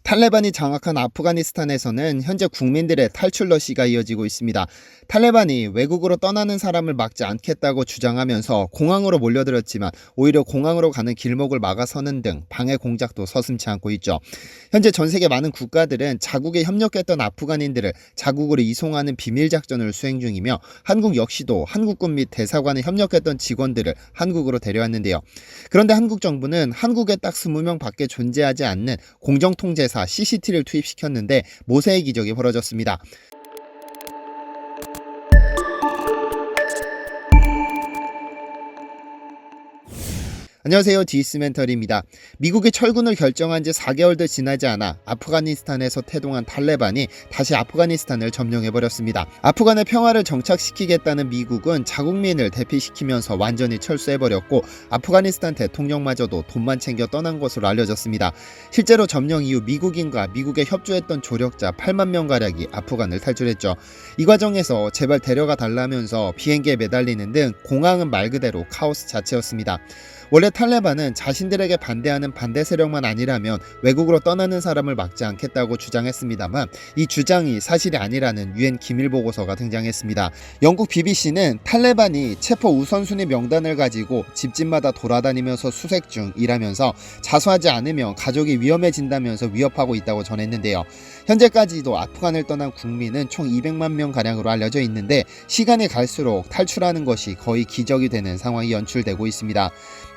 탈레반이 장악한 아프가니스탄에서는 현재 국민들의 탈출 러시가 이어지고 있습니다. 탈레반이 외국으로 떠나는 사람을 막지 않겠다고 주장하면서 공항으로 몰려들었지만 오히려 공항으로 가는 길목을 막아서는 등 방해 공작도 서슴지 않고 있죠. 현재 전 세계 많은 국가들은 자국에 협력했던 아프간인들을 자국으로 이송하는 비밀작전을 수행 중이며 한국 역시도 한국군 및 대사관에 협력했던 직원들을 한국으로 데려왔는데요. 그런데 한국 정부는 한국에 딱 20명 밖에 존재하지 않는 공정통제사 CCT를 투입시켰는데 모세의 기적이 벌어졌습니다. 안녕하세요. 디스멘터리입니다. 미국이 철군을 결정한 지 4개월도 지나지 않아 아프가니스탄에서 태동한 탈레반이 다시 아프가니스탄을 점령해버렸습니다. 아프간의 평화를 정착시키겠다는 미국은 자국민을 대피시키면서 완전히 철수해버렸고 아프가니스탄 대통령마저도 돈만 챙겨 떠난 것으로 알려졌습니다. 실제로 점령 이후 미국인과 미국에 협조했던 조력자 8만 명가량이 아프간을 탈출했죠. 이 과정에서 제발 데려가 달라면서 비행기에 매달리는 등 공항은 말 그대로 카오스 자체였습니다. 원래 탈레반은 자신들에게 반대하는 반대 세력만 아니라면 외국으로 떠나는 사람을 막지 않겠다고 주장했습니다만 이 주장이 사실이 아니라는 유엔 기밀보고서가 등장했습니다. 영국 BBC는 탈레반이 체포 우선순위 명단을 가지고 집집마다 돌아다니면서 수색 중이라면서 자수하지 않으면 가족이 위험해진다면서 위협하고 있다고 전했는데요. 현재까지도 아프간을 떠난 국민은 총 200만 명가량으로 알려져 있는데 시간이 갈수록 탈출하는 것이 거의 기적이 되는 상황이 연출되고 있습니다.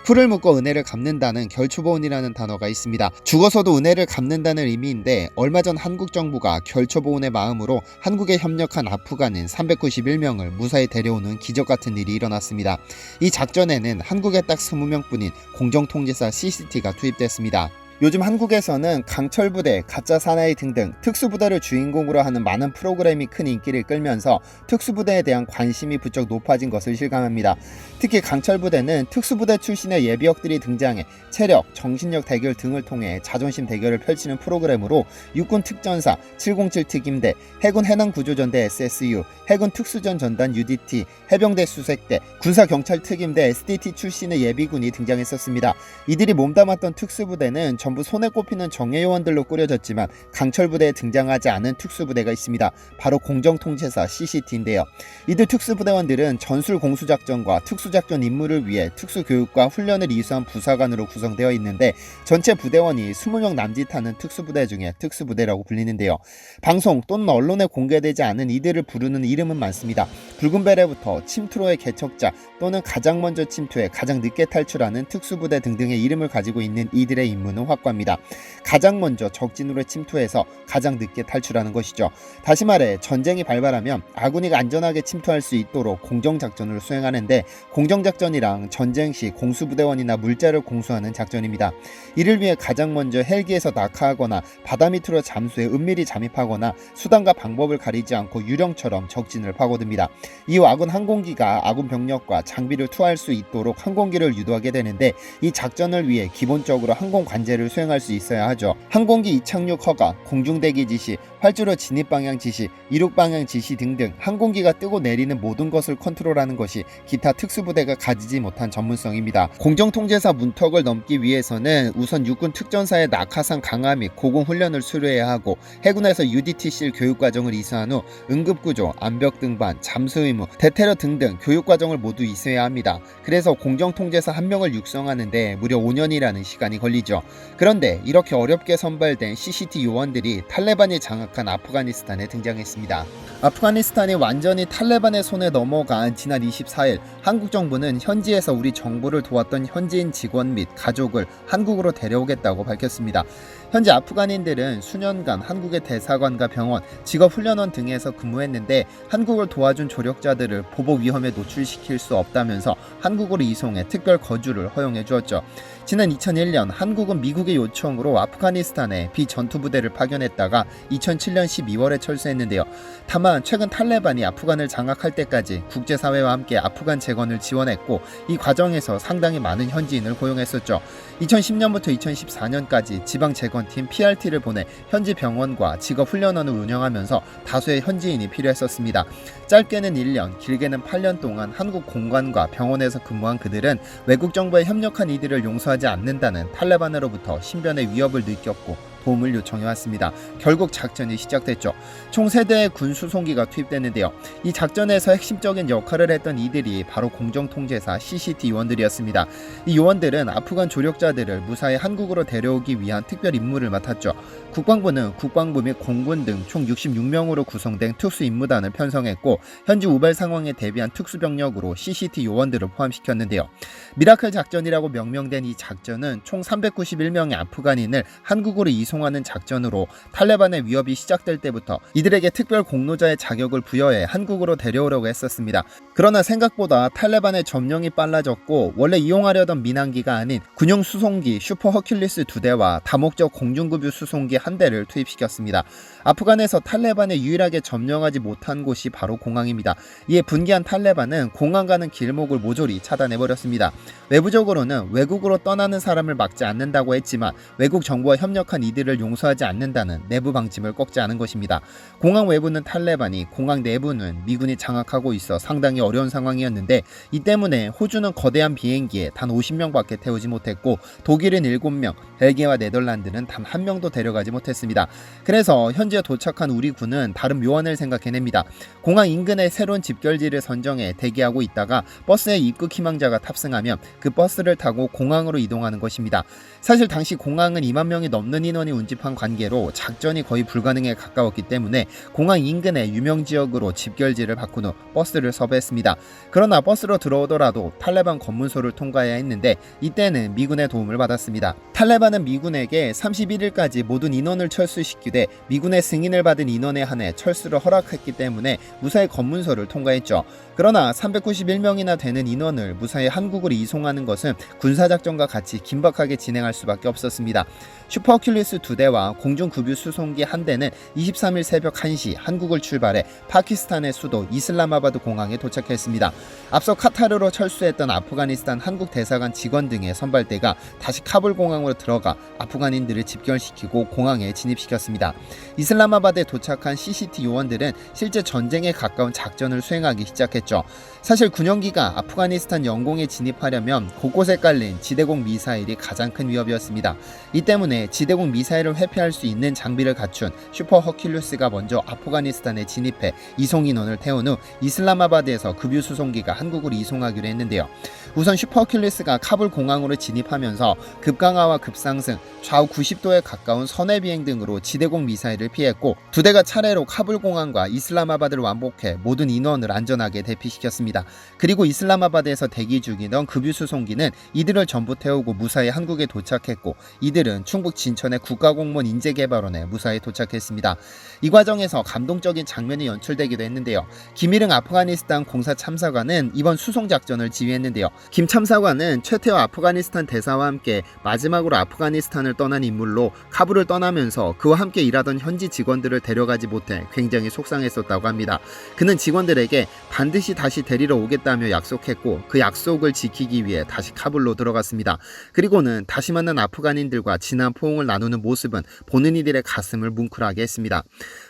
풀을 묶어 은혜를 갚는다는 결초보온이라는 단어가 있습니다. 죽어서도 은혜를 갚는다는 의미인데 얼마 전 한국 정부가 결초보온의 마음으로 한국에 협력한 아프간인 391명을 무사히 데려오는 기적같은 일이 일어났습니다. 이 작전에는 한국에 딱 20명뿐인 공정통제사 CCT가 투입됐습니다. 요즘 한국에서는 강철부대, 가짜 사나이 등등 특수부대를 주인공으로 하는 많은 프로그램이 큰 인기를 끌면서 특수부대에 대한 관심이 부쩍 높아진 것을 실감합니다. 특히 강철부대는 특수부대 출신의 예비역들이 등장해 체력, 정신력 대결 등을 통해 자존심 대결을 펼치는 프로그램으로 육군 특전사 707 특임대, 해군 해난구조전대 SSU, 해군 특수전 전단 UDT, 해병대 수색대, 군사경찰 특임대 SDT 출신의 예비군이 등장했었습니다. 이들이 몸담았던 특수부대는 전부 손에 꼽히는 정예요원들로 꾸려졌지만 강철부대에 등장하지 않은 특수부대가 있습니다. 바로 공정통제사 CCT인데요. 이들 특수부대원들은 전술공수작전과 특수작전 임무를 위해 특수교육과 훈련을 이수한 부사관으로 구성되어 있는데 전체 부대원이 20명 남짓하는 특수부대 중에 특수부대라고 불리는데요. 방송 또는 언론에 공개되지 않은 이들을 부르는 이름은 많습니다. 붉은 베레부터 침투로의 개척자 또는 가장 먼저 침투해 가장 늦게 탈출하는 특수부대 등등의 이름을 가지고 있는 이들의 임무는 확고합니다. 가장 먼저 적진으로 침투해서 가장 늦게 탈출하는 것이죠. 다시 말해 전쟁이 발발하면 아군이 안전하게 침투할 수 있도록 공정작전을 수행하는데 공정작전이랑 전쟁 시 공수부대원이나 물자를 공수하는 작전입니다. 이를 위해 가장 먼저 헬기에서 낙하하거나 바다 밑으로 잠수해 은밀히 잠입하거나 수단과 방법을 가리지 않고 유령처럼 적진을 파고듭니다. 이후 아군 항공기가 아군 병력과 장비를 투하할 수 있도록 항공기를 유도하게 되는데 이 작전을 위해 기본적으로 항공 관제를 수행할 수 있어야 하죠. 항공기 이착륙 허가, 공중대기 지시, 활주로 진입 방향 지시, 이륙 방향 지시 등등 항공기가 뜨고 내리는 모든 것을 컨트롤하는 것이 기타 특수부대가 가지지 못한 전문성입니다. 공정통제사 문턱을 넘기 위해서는 우선 육군 특전사의 낙하산 강화 및 고공 훈련을 수료해야 하고 해군에서 UDTC 교육과정을 이수한 후 응급구조, 암벽 등반, 잠수 의무, 대테러 등등 교육과정을 모두 이수해야 합니다. 그래서 공정통제사 한 명을 육성하는데 무려 5년이라는 시간이 걸리죠. 그런데 이렇게 어렵게 선발된 CCT 요원들이 탈레반이 장악한 아프가니스탄에 등장했습니다. 아프가니스탄이 완전히 탈레반의 손에 넘어간 지난 24일 한국 정부는 현지에서 우리 정부를 도왔던 현지인 직원 및 가족을 한국으로 데려오겠다고 밝혔습니다. 현재 아프간인들은 수년간 한국의 대사관과 병원, 직업훈련원 등에서 근무했는데 한국을 도와준 조력자들을 보복 위험에 노출시킬 수 없다면서 한국으로 이송해 특별 거주를 허용해 주었죠. 지난 2001년 한국은 미국의 요청으로 아프가니스탄에 비전투부대를 파견했다가 2007년 12월에 철수했는데요. 다만 최근 탈레반이 아프간을 장악할 때까지 국제사회와 함께 아프간 재건을 지원했고 이 과정에서 상당히 많은 현지인을 고용했었죠. 2010년부터 2014년까지 지방재건팀 PRT를 보내 현지 병원과 직업훈련원을 운영하면서 다수의 현지인이 필요했었습니다. 짧게는 1년, 길게는 8년 동안 한국 공관과 병원에서 근무한 그들은 외국 정부에 협력한 이들을 용서하지 않는다는 탈레반으로부터 신변의 위협을 느꼈고 도움을 요청해왔습니다. 결국 작전이 시작됐죠. 총 3대의 군 수송기가 투입됐는데요. 이 작전에서 핵심적인 역할을 했던 이들이 바로 공정통제사 CCT 요원들이었습니다. 이 요원들은 아프간 조력자들을 무사히 한국으로 데려오기 위한 특별 임무를 맡았죠. 국방부는 국방부 및 공군 등 총 66명으로 구성된 특수임무단을 편성했고 현지 우발 상황에 대비한 특수병력으로 CCT 요원들을 포함시켰는데요. 미라클 작전이라고 명명된 이 작전은 총 391명의 아프간인을 한국으로 이송하는 작전으로 탈레반의 위협이 시작될 때부터 이들에게 특별 공로자의 자격을 부여해 한국으로 데려오려고 했었습니다. 그러나 생각보다 탈레반의 점령이 빨라졌고 원래 이용하려던 민항기가 아닌 군용 수송기 슈퍼 허큘리스 2대와 다목적 공중급유 수송기 1대를 투입시켰습니다. 아프간에서 탈레반에 유일하게 점령하지 못한 곳이 바로 공항입니다. 이에 분개한 탈레반은 공항 가는 길목을 모조리 차단해버렸습니다. 외부적으로는 외국으로 떠나는 사람을 막지 않는다고 했지만 외국 정부와 협력한 이들을 용서하지 않는다는 내부 방침을 꺾지 않은 것입니다. 공항 외부는 탈레반이, 공항 내부는 미군이 장악하고 있어 상당히 어려운 상황이었는데 이 때문에 호주는 거대한 비행기에 단 50명밖에 태우지 못했고 독일은 7명, 벨기에와 네덜란드는 단 1명도 데려가지 못했습니다. 그래서 현지에 도착한 우리 군은 다른 묘안을 생각해냅니다. 공항 인근에 새로운 집결지를 선정해 대기하고 있다가 버스에 입국 희망자가 탑승하면 그 버스를 타고 공항으로 이동하는 것입니다. 사실 당시 공항은 2만 명이 넘는 인원이 운집한 관계로 작전이 거의 불가능에 가까웠기 때문에 공항 인근의 유명 지역으로 집결지를 바꾼 후 버스를 섭외했습니다. 그러나 버스로 들어오더라도 탈레반 검문소를 통과해야 했는데 이때는 미군의 도움을 받았습니다. 탈레반은 미군에게 31일까지 모든 인원을 철수시키되 미군의 승인을 받은 인원에 한해 철수를 허락했기 때문에 무사히 검문소를 통과했죠. 그러나 391명이나 되는 인원을 무사히 한국으로 이송하는 것은 군사작전과 같이 긴박하게 진행할 수밖에 없었습니다. 슈퍼 허큘리스 2대와 공중급유 수송기 1대는 23일 새벽 1시 한국을 출발해 파키스탄의 수도 이슬람아바드 공항에 도착했습니다. 앞서 카타르로 철수했던 아프가니스탄 한국 대사관 직원 등의 선발대가 다시 카불 공항으로 들어가 아프간인들을 집결시키고 공항에 진입시켰습니다. 이슬람아바드에 도착한 CCT 요원들은 실제 전쟁에 가까운 작전을 수행하기 시작했죠. 사실 군용기가 아프가니스탄 영공에 진입하려면 곳곳에 깔린 지대공 미사일이 가장 큰 위협이었습니다. 이 때문에 지대공 미사일을 회피할 수 있는 장비를 갖춘 슈퍼 허큘리스가 먼저 아프가니스탄에 진입해 이송 인원을 태운 후 이슬람아바드에서 급유 수송기가 한국으로 이송하기로 했는데요. 우선 슈퍼 허큘리스가 카불 공항으로 진입하면서 급강하와 급상승, 좌우 90도에 가까운 선해 비행 등으로 지대공 미사일을 피했고 2대가 차례로 카불 공항과 이슬람아바드를 왕복해 모든 인원을 안전하게 대피시켰습니다. 그리고 이슬람아바드에서 대기 중이던 급유 수송기는 이들을 전부 태우고 무사히 한국에 도착했고 이들은 충북 진천의 국가공무원 인재개발원에 무사히 도착했습니다. 이 과정에서 감동적인 장면이 연출되기도 했는데요. 김일흥 아프가니스탄 공사 참사관은 이번 수송작전을 지휘했는데요. 김 참사관은 최태호 아프가니스탄 대사와 함께 마지막으로 아프가니스탄을 떠난 인물로 카불을 떠나면서 그와 함께 일하던 현지 직원들을 데려가지 못해 굉장히 속상했었다고 합니다. 그는 직원들에게 반드시 다시 데리러 오겠다며 약속했고 그 약속을 지키기 위해 다시 카불로 들어갔습니다. 그리고는 다시 만난 아프간인들과 진한 포옹을 나누는 모습은 보는 이들의 가슴을 뭉클하게 했습니다.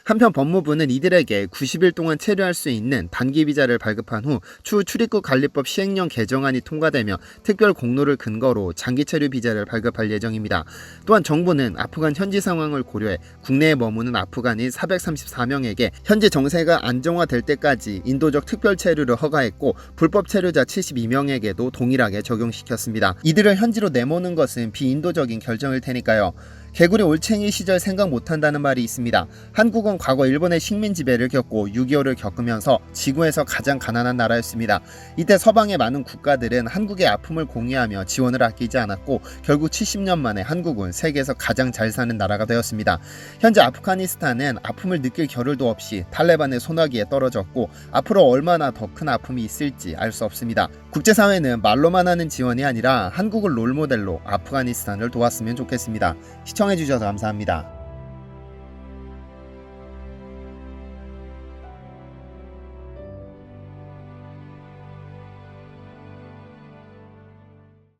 한편 법무부는 이들에게 90일 동안 체류할 수 있는 단기 비자를 발급한 후 추후 출입국 관리법 시행령 개정안이 통과되며 특별 공로를 근거로 장기 체류 비자를 발급할 예정입니다. 또한 정부는 아프간 현지 상황을 고려해 국내에 머무는 아프간인 434명에게 현재 정세가 안정화될 때까지 인도적 특별 체류를 허가했고 불법 체류자 72명에게도 동일하게 적용시켰습니다. 이들을 현지로 내모는 것은 비인도적인 결정일 테니까요. 개구리 올챙이 시절 생각 못한다는 말이 있습니다. 한국은 과거 일본의 식민 지배를 겪고 6.25를 겪으면서 지구에서 가장 가난한 나라였습니다. 이때 서방의 많은 국가들은 한국의 아픔을 공유하며 지원을 아끼지 않았고 결국 70년 만에 한국은 세계에서 가장 잘 사는 나라가 되었습니다. 현재 아프가니스탄은 아픔을 느낄 겨를도 없이 탈레반의 소나기에 떨어졌고 앞으로 얼마나 더 큰 아픔이 있을지 알 수 없습니다. 국제사회는 말로만 하는 지원이 아니라 한국을 롤모델로 아프가니스탄을 도왔으면 좋겠습니다. 시청해주셔서 감사합니다.